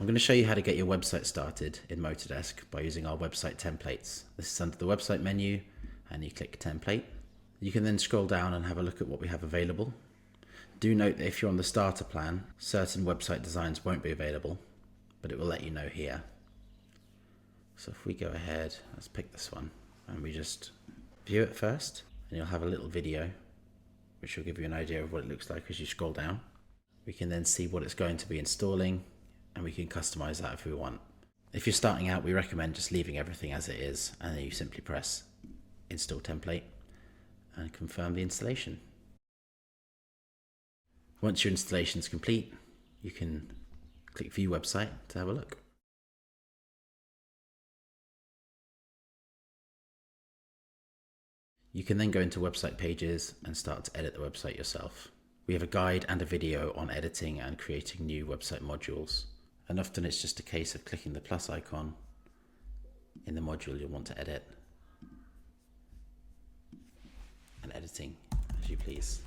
I'm going to show you how to get your website started in MotorDesk by using our website templates. This is under the website menu and you click template. You can then scroll down and have a look at what we have available. Do note that if you're on the starter plan, certain website designs won't be available, but it will let you know here. So if we go ahead, let's pick this one and we just view it first, and you'll have a little video which will give you an idea of what it looks like as you scroll down. We can then see what it's going to be installing, and we can customize that if we want. If you're starting out, we recommend just leaving everything as it is, and then you simply press install template and confirm the installation. Once your installation is complete, you can click view website to have a look. You can then go into website pages and start to edit the website yourself. We have a guide and a video on editing and creating new website modules. And often it's just a case of clicking the plus icon in the module you'll want to edit and editing as you please.